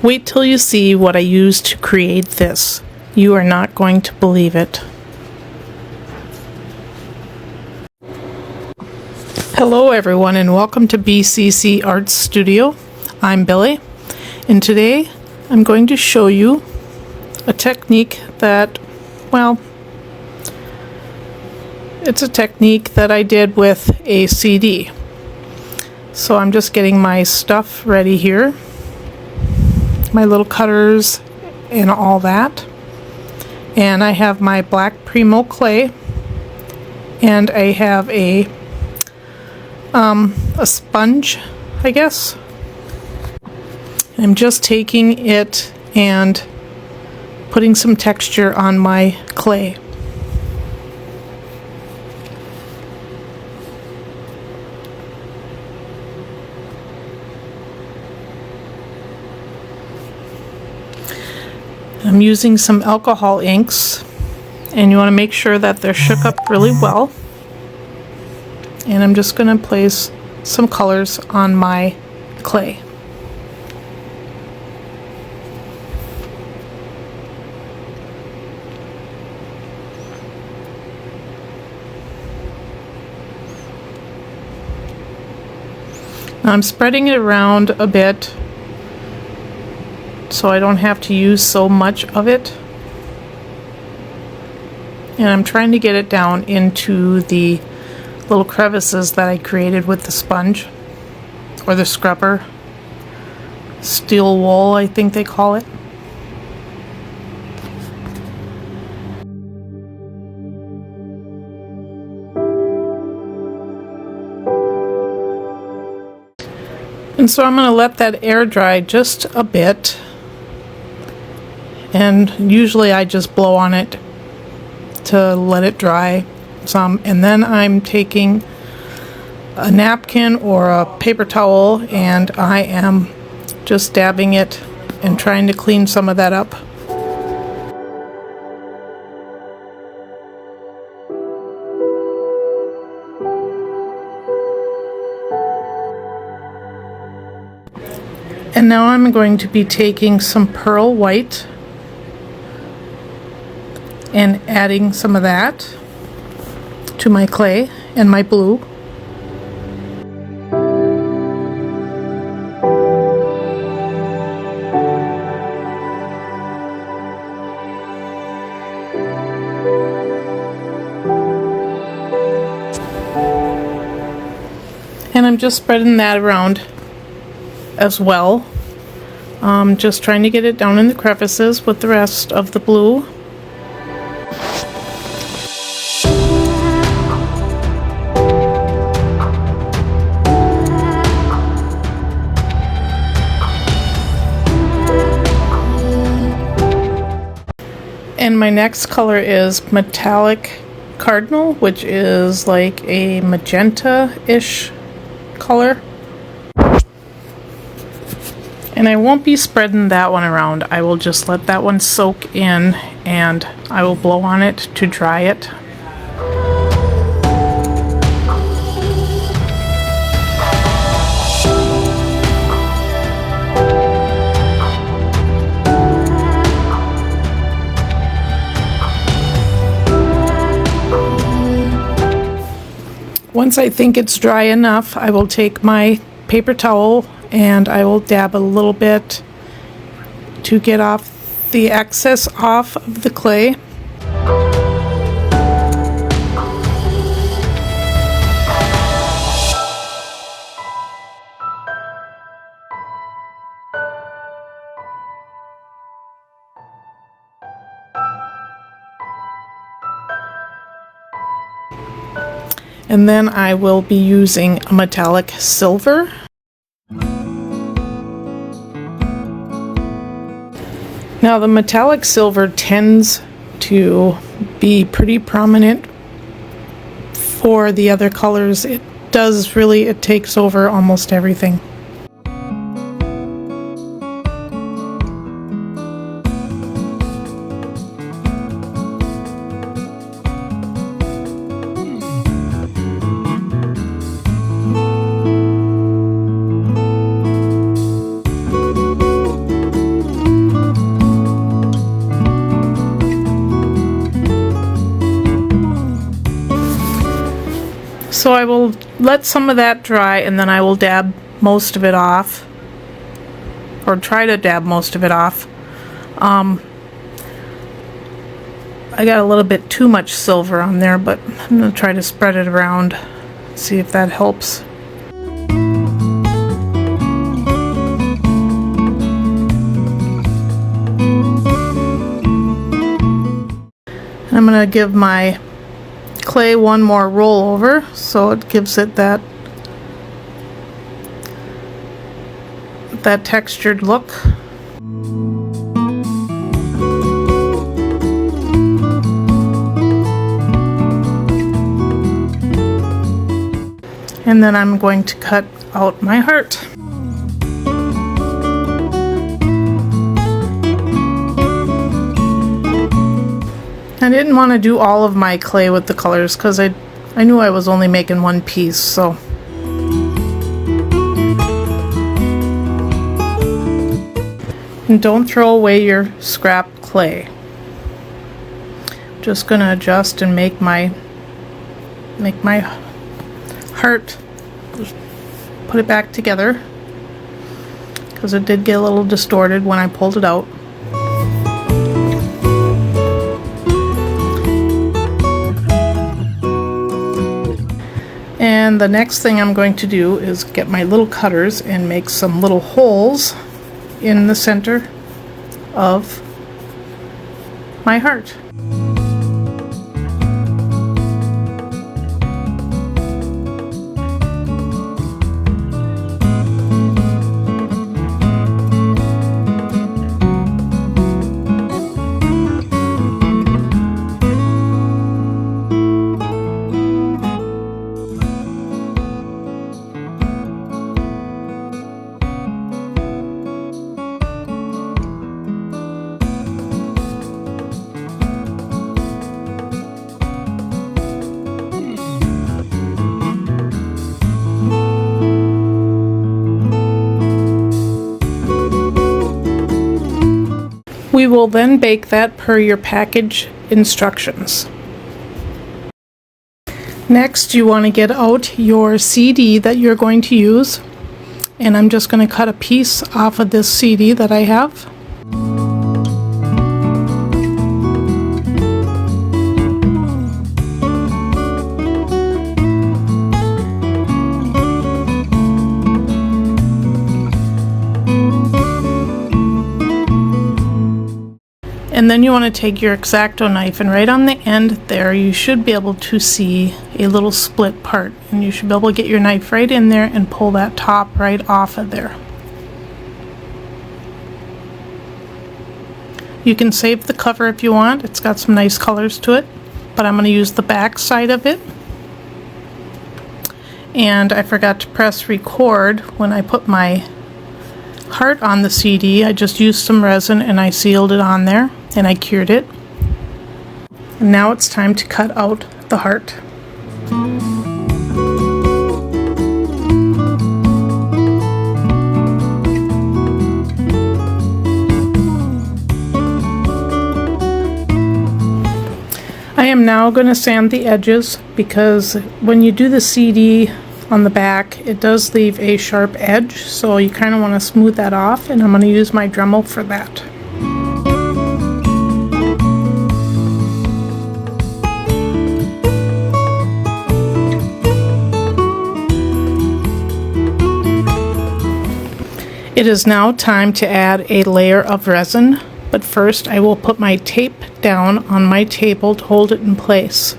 Wait till you see what I used to create this. You are not going to believe it. Hello everyone and welcome to BCC Art Studio. I'm Billy and today I'm going to show you a technique that, well, it's a technique that I did with a CD. So I'm just getting my stuff ready here, my little cutters and all that. And I have my black Premo clay, and I have a sponge, I guess. I'm just taking it and putting some texture on my clay. I'm using some alcohol inks, and you want to make sure that they're shook up really well. And I'm just going to place some colors on my clay. Now I'm spreading it around a bit so I don't have to use so much of it. And I'm trying to get it down into the little crevices that I created with the sponge, or the scrubber. Steel wool, I think they call it. And so I'm going to let that air dry just a bit. And usually I just blow on it to let it dry some, and then I'm taking a napkin or a paper towel and I am just dabbing it and trying to clean some of that up. And now I'm going to be taking some pearl white and adding some of that to my clay and my blue. And I'm just spreading that around as well. Just trying to get it down in the crevices with the rest of the blue. And my next color is Metallic Cardinal, which is like a magenta-ish color. And I won't be spreading that one around. I will just let that one soak in and I will blow on it to dry it. Once I think it's dry enough, I will take my paper towel and I will dab a little bit to get off the excess off of the clay. And then I will be using a metallic silver. Now the metallic silver tends to be pretty prominent for the other colors. It takes over almost everything. I will let some of that dry, and then I will dab most of it off, or try to dab most of it off. I got a little bit too much silver on there, but I'm going to try to spread it around, see if that helps. I'm going to give my clay one more roll over so it gives it that textured look. And then I'm going to cut out my heart. I didn't want to do all of my clay with the colors because I knew I was only making one piece, so. And don't throw away your scrap clay. Just gonna adjust and make my heart, put it back together because it did get a little distorted when I pulled it out. And the next thing I'm going to do is get my little cutters and make some little holes in the center of my heart. We will then bake that per your package instructions. Next, you want to get out your CD that you're going to use, and I'm just going to cut a piece off of this CD that I have. And then you want to take your X-Acto knife, and right on the end there you should be able to see a little split part, and you should be able to get your knife right in there and pull that top right off of there. You can save the cover if you want, it's got some nice colors to it, but I'm going to use the back side of it. And I forgot to press record when I put my heart on the CD. I just used some resin and I sealed it on there and I cured it. And now it's time to cut out the heart. I am now going to sand the edges because when you do the CD on the back, it does leave a sharp edge, so you kind of want to smooth that off, and I'm going to use my Dremel for that. It is now time to add a layer of resin, but first I will put my tape down on my table to hold it in place.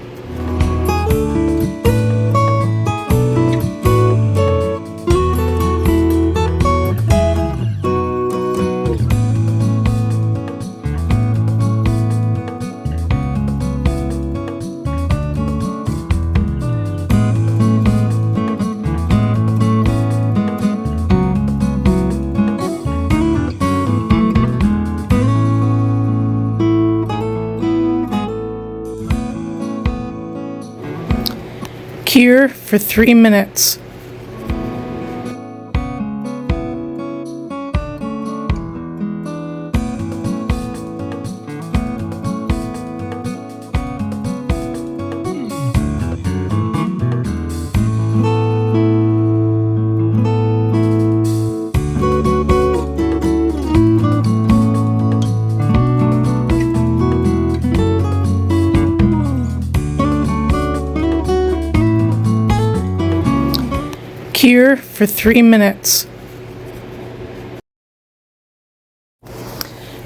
Cure for 3 minutes. Cure for 3 minutes.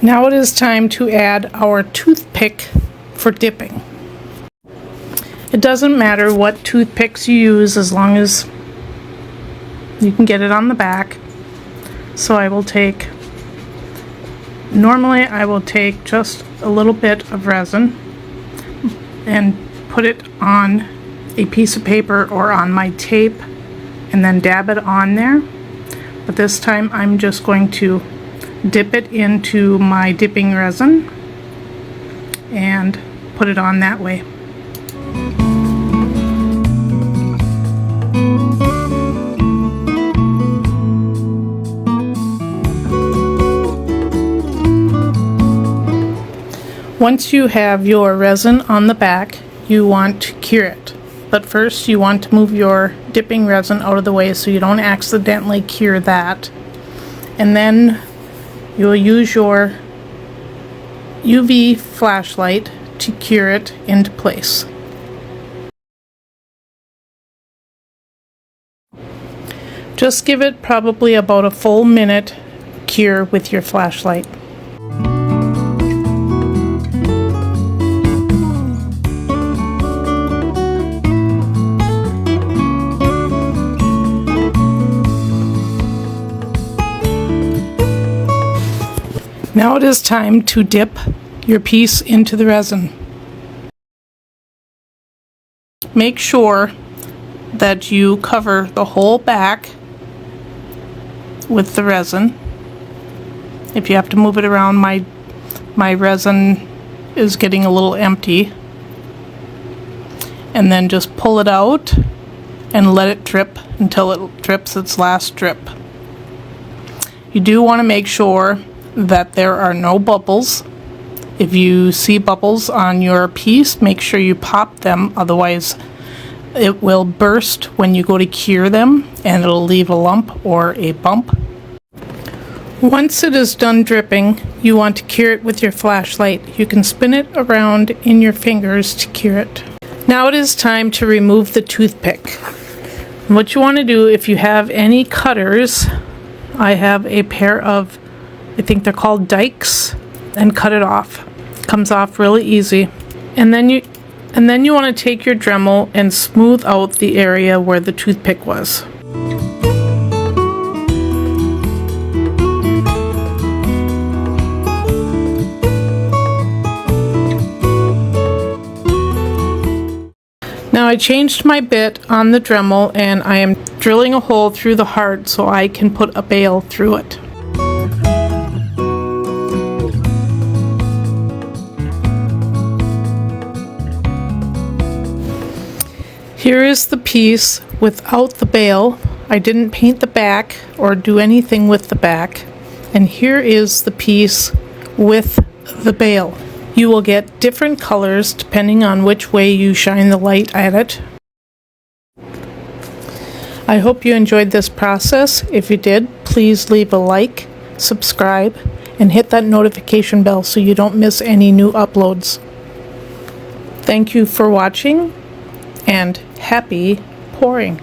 Now it is time to add our toothpick for dipping. It doesn't matter what toothpicks you use as long as you can get it on the back. So normally I will take just a little bit of resin and put it on a piece of paper or on my tape and then dab it on there. But this time I'm just going to dip it into my dipping resin and put it on that way. Once you have your resin on the back, you want to cure it. But first you want to move your dipping resin out of the way so you don't accidentally cure that. And then you'll use your UV flashlight to cure it into place. Just give it probably about a full minute cure with your flashlight. Now it is time to dip your piece into the resin. Make sure that you cover the whole back with the resin. If you have to move it around, my resin is getting a little empty. And then just pull it out and let it drip until it drips its last drip. You do want to make sure that there are no bubbles. If you see bubbles on your piece, make sure you pop them, otherwise it will burst when you go to cure them and it'll leave a lump or a bump. Once it is done dripping, you want to cure it with your flashlight. You can spin it around in your fingers to cure it. Now it is time to remove the toothpick. What you want to do, if you have any cutters, I have a pair of, I think they're called dikes, and cut it off. It comes off really easy. And then you want to take your Dremel and smooth out the area where the toothpick was. Now I changed my bit on the Dremel and I am drilling a hole through the heart so I can put a bail through it. Here is the piece without the bail. I didn't paint the back or do anything with the back. And here is the piece with the bail. You will get different colors depending on which way you shine the light at it. I hope you enjoyed this process. If you did, please leave a like, subscribe, and hit that notification bell so you don't miss any new uploads. Thank you for watching, and happy pouring.